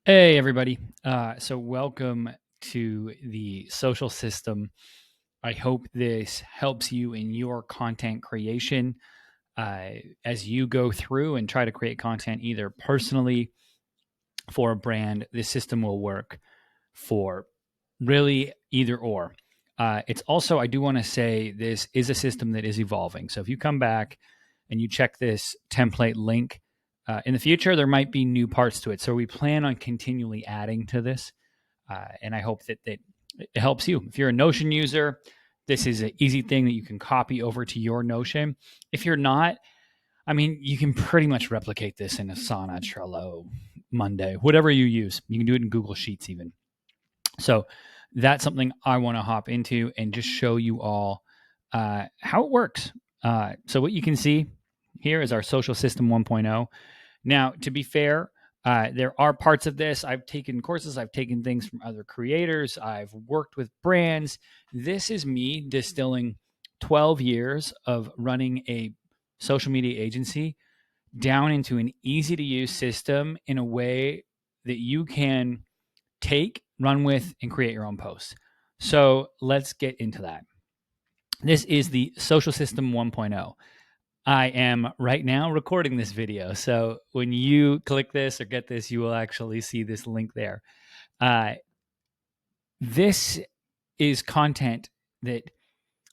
Hey, everybody. So, welcome to the social system. I hope this helps you in your content creation as you go through and try to create content either personally for a brand. This system will work for really either or. It's also, I do want to say, this is a system that is evolving. So, if you come back and you check this template link, in the future, there might be new parts to it. So we plan on continually adding to this. And I hope that it helps you. If you're a Notion user, this is an easy thing that you can copy over to your Notion. If you're not, I mean, you can pretty much replicate this in Asana, Trello, Monday, whatever you use. You can do it in Google Sheets even. So that's something I want to hop into and just show you all how it works. So what you can see here is our social system 1.0. Now, to be fair, there are parts of this. I've taken courses, I've taken things from other creators, I've worked with brands. This is me distilling 12 years of running a social media agency down into an easy to use system in a way that you can take, run with, and create your own posts. So let's get into that. This is the Social System 1.0. I am right now recording this video. So when you click this or get this, you will actually see this link there. This is content that,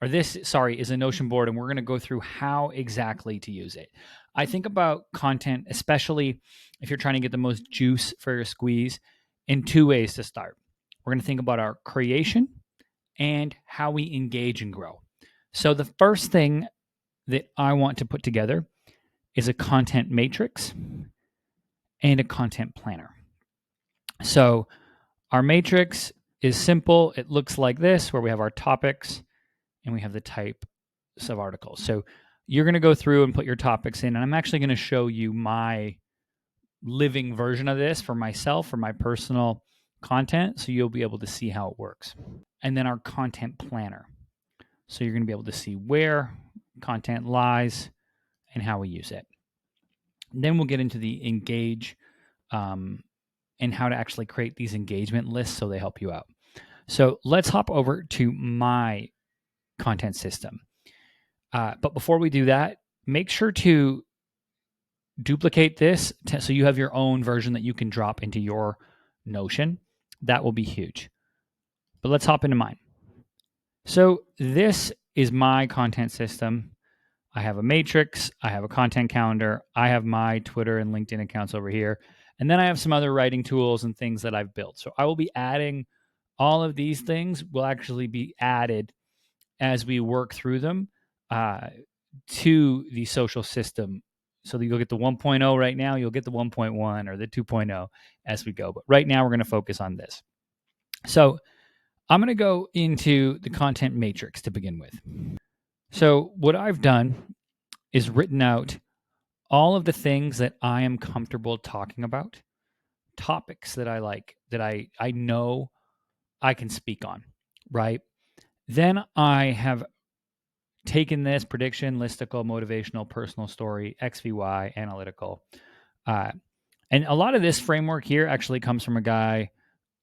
or this, sorry, is a Notion board, and we're going to go through how exactly to use it. I think about content, especially if you're trying to get the most juice for your squeeze, in two ways to start. We're going to think about our creation and how we engage and grow. So the first thing that I want to put together is a content matrix and a content planner. So our matrix is simple. It looks like this, where we have our topics and we have the types of articles. So you're going to go through and put your topics in, and I'm actually going to show you my living version of this for myself, for my personal content, so you'll be able to see how it works. And then our content planner. So you're going to be able to see where content lies and how we use it. And then we'll get into the engage and how to actually create these engagement lists so they help you out. So let's hop over to my content system. But before we do that, make sure to duplicate this so you have your own version that you can drop into your Notion. That will be huge. But let's hop into mine. So this is my content system. I have a matrix, I have a content calendar, I have my Twitter and LinkedIn accounts over here, and then I have some other writing tools and things that I've built. So I will be adding all of these things will actually be added as we work through them to the social system. So you'll get the 1.0 right now, you'll get the 1.1 or the 2.0 as we go. But right now we're going to focus on this. So I'm going to go into the content matrix to begin with. So what I've done is written out all of the things that I am comfortable talking about, topics that I like, that I know I can speak on, right? Then I have taken this prediction, listicle, motivational, personal story, XVY, analytical. And a lot of this framework here actually comes from a guy,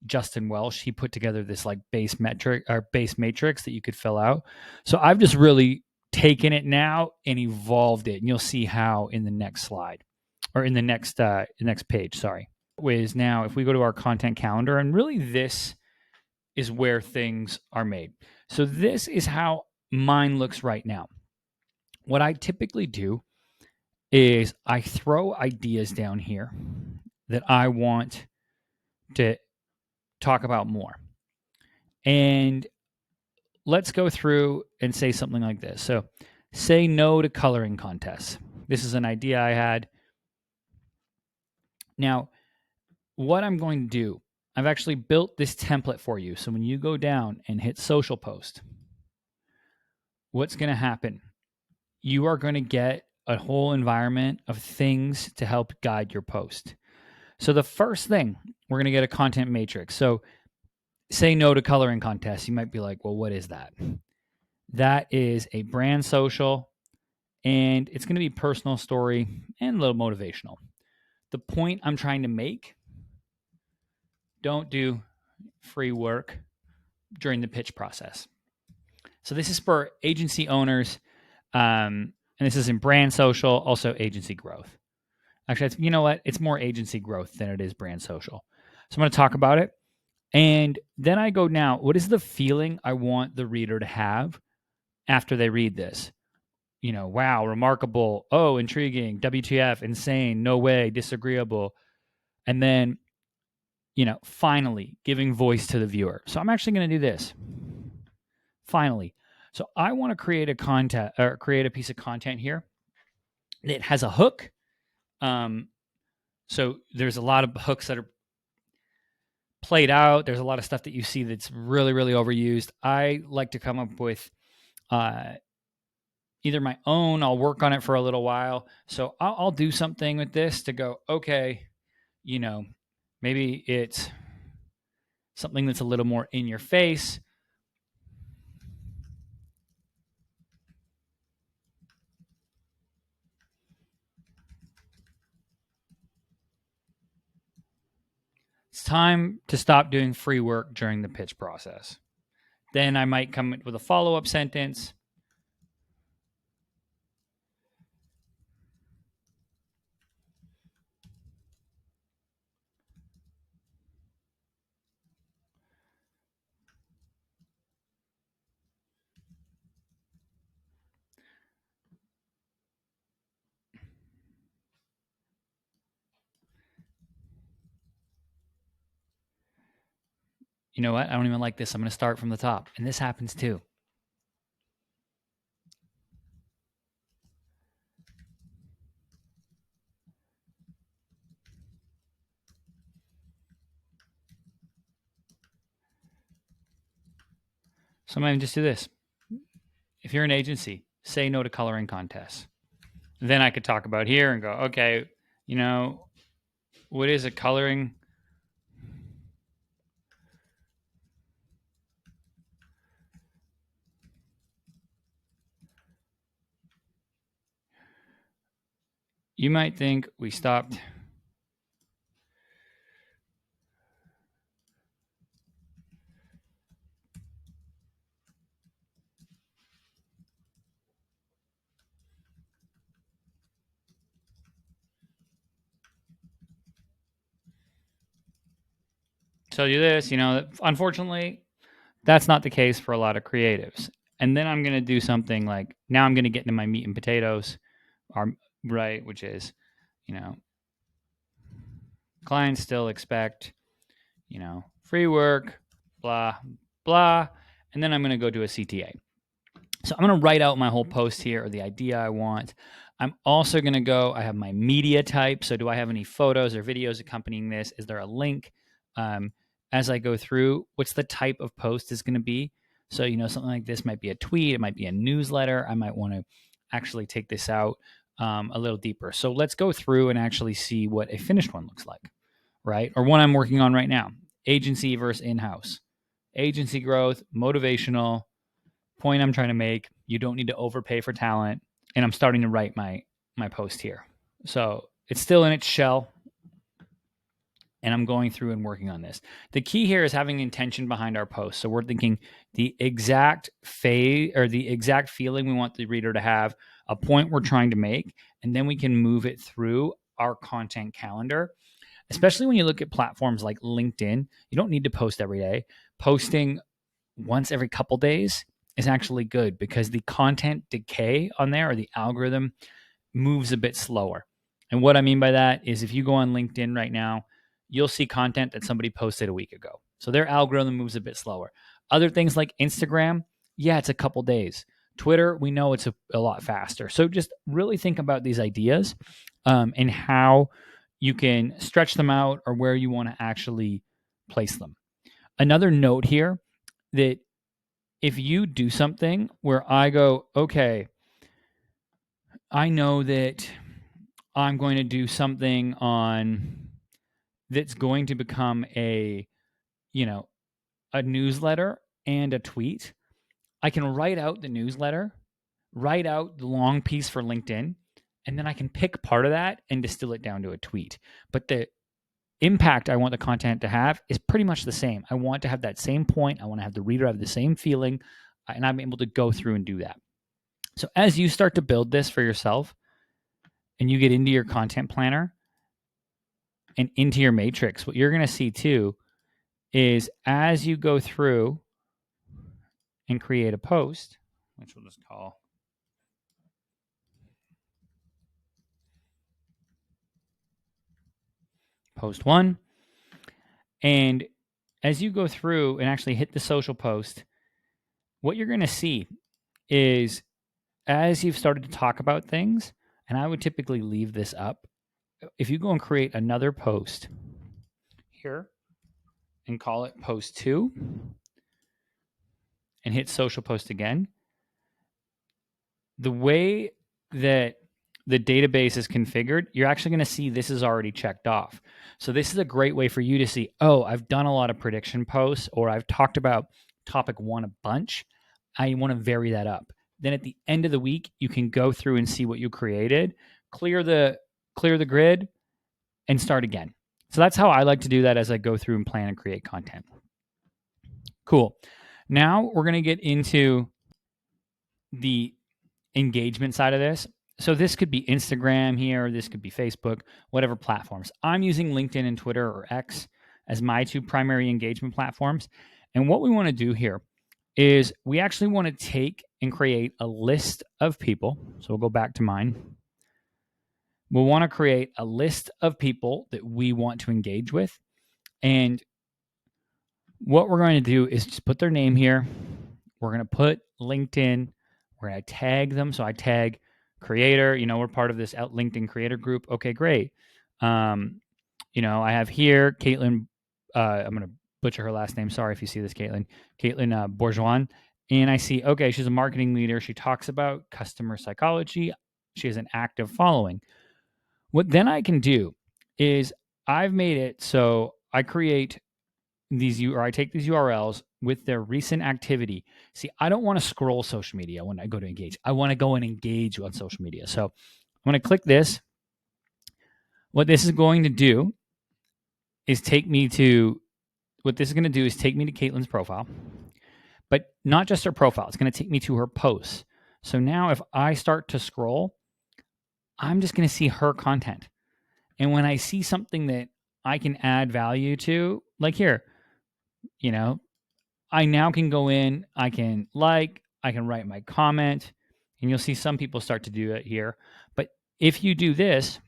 Justin Welsh. He put together this like base metric or base matrix that you could fill out. So I've just really taken it now and evolved it. And you'll see how in the next slide or in the next page, sorry. Is now if we go to our content calendar, and really this is where things are made. So this is how mine looks right now. What I typically do is I throw ideas down here that I want to talk about more. And let's go through and say something like this. So say no to coloring contests. This is an idea I had. Now, what I'm going to do, I've actually built this template for you. So when you go down and hit social post, what's going to happen? You are going to get a whole environment of things to help guide your post. So the first thing, we're going to get a content matrix. So say no to coloring contests. You might be like, well, what is that? That is a brand social, and it's going to be personal story and a little motivational. The point I'm trying to make don't do free work during the pitch process. So this is for agency owners, and this is in brand social, also agency growth. Actually, you know what? It's more agency growth than it is brand social. So I'm going to talk about it. And then I go, now, what is the feeling I want the reader to have after they read this? Wow, remarkable. Oh, intriguing. WTF, insane. No way, disagreeable. And then, finally giving voice to the viewer. So I'm actually going to do this. Finally. So I want to create a piece of content here that has a hook. So there's a lot of hooks that are played out. There's a lot of stuff that you see that's really, really overused. I like to come up with either my own. I'll work on it for a little while. So I'll do something with this to go, okay, maybe it's something that's a little more in your face. It's time to stop doing free work during the pitch process. Then I might come with a follow-up sentence. You know what? I don't even like this. I'm going to start from the top. And this happens too. So I'm going to just do this. If you're an agency, say no to coloring contests. Then I could talk about here and go, okay, what is a coloring? You might think we stopped. Tell you this, unfortunately, that's not the case for a lot of creatives. And then I'm going to do something like, now I'm going to get into my meat and potatoes, right? Which is, clients still expect, free work, blah, blah. And then I'm going to go to a CTA. So I'm going to write out my whole post here, or the idea I want. I'm also going to go, I have my media type. So do I have any photos or videos accompanying this? Is there a link? As I go through, what's the type of post is going to be? So, something like this might be a tweet. It might be a newsletter. I might want to actually take this out a little deeper. So let's go through and actually see what a finished one looks like, right? Or one I'm working on right now, agency versus in-house. Agency growth, motivational, point I'm trying to make. You don't need to overpay for talent. And I'm starting to write my post here. So it's still in its shell. And I'm going through and working on this. The key here is having intention behind our post. So we're thinking the exact phase or the exact feeling we want the reader to have, a point we're trying to make, and then we can move it through our content calendar. Especially when you look at platforms like LinkedIn, you don't need to post every day. Posting once every couple days is actually good because the content decay on there, or the algorithm, moves a bit slower. And what I mean by that is if you go on LinkedIn right now, you'll see content that somebody posted a week ago. So their algorithm moves a bit slower. Other things like Instagram, yeah, it's a couple days. Twitter, we know it's a lot faster. So just really think about these ideas and how you can stretch them out or where you want to actually place them. Another note here that if you do something where I go, okay, I know that I'm going to do something on that's going to become a newsletter and a tweet. I can write out the newsletter, write out the long piece for LinkedIn, and then I can pick part of that and distill it down to a tweet. But impact I want the content to have is pretty much the same. I want to have that same point. I want to have the reader have the same feeling, and I'm able to go through and do that. So as you start to build this for yourself and you get into your content planner and into your matrix, what you're going to see too is as you go through and create a post, which we'll just call post 1, and as you go through and actually hit the social post, what you're going to see is as you've started to talk about things, and I would typically leave this up, if you go and create another post here and call it post 2 and hit social post again, the way that the database is configured, you're actually going to see this is already checked off. So this is a great way for you to see, oh, I've done a lot of prediction posts, or I've talked about topic 1 a bunch. I want to vary that up. Then at the end of the week, you can go through and see what you created, clear the grid, and start again. So that's how I like to do that as I go through and plan and create content. Cool. Now we're going to get into the engagement side of this. So this could be Instagram here, this could be Facebook, whatever platforms. I'm using LinkedIn and Twitter or X as my 2 primary engagement platforms. And what we want to do here is we actually want to take and create a list of people. So we'll go back to mine. We'll want to create a list of people that we want to engage with. And what we're going to do is just put their name here. We're going to put LinkedIn. We're going to tag them. So I tag creator. We're part of this LinkedIn creator group. Okay, great. I have here Caitlin. I'm going to butcher her last name. Sorry if you see this, Caitlin. Caitlin Bourgeois. And I see, okay, she's a marketing leader. She talks about customer psychology. She has an active following. What then I can do is I've made it so I create I take these URLs with their recent activity. See, I don't want to scroll social media when I go to engage. I want to go and engage on social media. So I'm going to click this. What this is going to do is take me to Caitlin's profile, but not just her profile. It's going to take me to her posts. So now if I start to scroll, I'm just going to see her content. And when I see something that I can add value to, like here, I now can go in, I can write my comment, and you'll see some people start to do it here. But if you do this,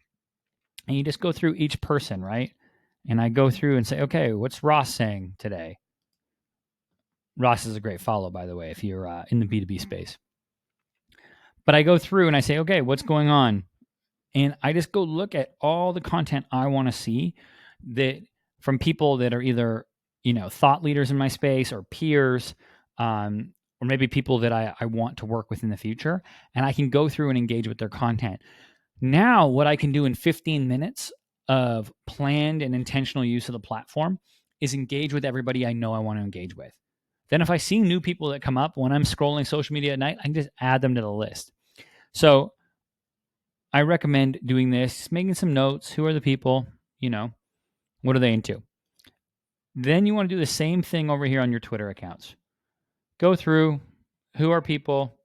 and you just go through each person, right? And I go through and say, okay, what's Ross saying today? Ross is a great follow, by the way, if you're in the B2B space. But I go through and I say, okay, what's going on? And I just go look at all the content I want to see that from people that are either, thought leaders in my space or peers, or maybe people that I want to work with in the future. And I can go through and engage with their content. Now, what I can do in 15 minutes of planned and intentional use of the platform is engage with everybody I know I want to engage with. Then if I see new people that come up when I'm scrolling social media at night, I can just add them to the list. So I recommend doing this, making some notes. Who are the people? What are they into? Then you want to do the same thing over here on your Twitter accounts. Go through, who are people?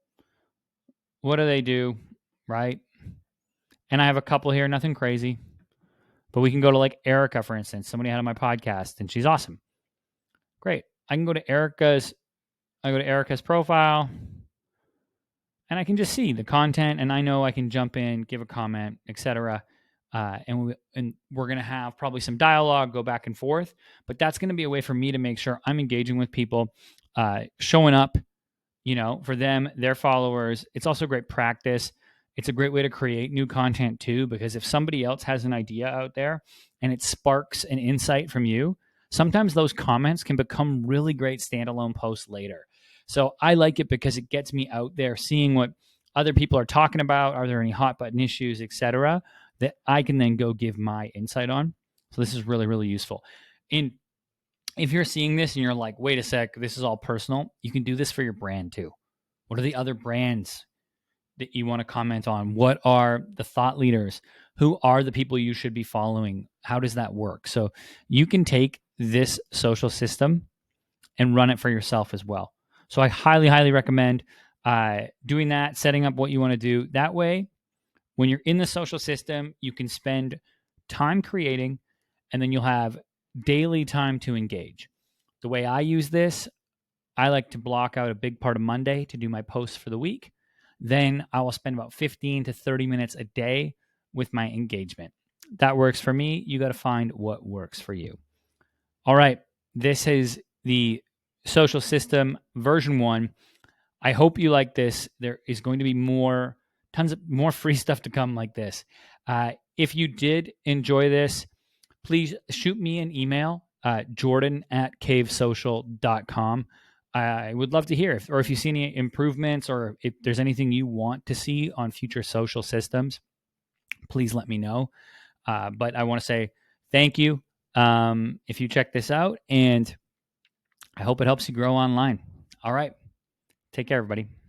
What do they do? Right? And I have a couple here, nothing crazy. But we can go to like Erica, for instance. Somebody had on my podcast and she's awesome. Great. I can go to Erica's profile and I can just see the content, and I know I can jump in, give a comment, etc. And we're going to have probably some dialogue, go back and forth. But that's going to be a way for me to make sure I'm engaging with people, showing up, for them, their followers. It's also great practice. It's a great way to create new content too, because if somebody else has an idea out there and it sparks an insight from you, sometimes those comments can become really great standalone posts later. So I like it because it gets me out there, seeing what other people are talking about. Are there any hot button issues, etc., that I can then go give my insight on. So this is really, really useful. And if you're seeing this and you're like, wait a sec, this is all personal, you can do this for your brand too. What are the other brands that you want to comment on? What are the thought leaders? Who are the people you should be following? How does that work? So you can take this social system and run it for yourself as well. So I highly, highly recommend doing that, setting up what you want to do. That way, when you're in the social system, you can spend time creating, and then you'll have daily time to engage. The way I use this, I like to block out a big part of Monday to do my posts for the week. Then I will spend about 15 to 30 minutes a day with my engagement. That works for me. You got to find what works for you. All right. This is the social system version 1. I hope you like this. There is going to be tons of more free stuff to come like this. If you did enjoy this, please shoot me an email, jordan@cavesocial.com. I would love to hear if you see any improvements or if there's anything you want to see on future social systems, please let me know. But I want to say thank you if you check this out, and I hope it helps you grow online. All right. Take care, everybody.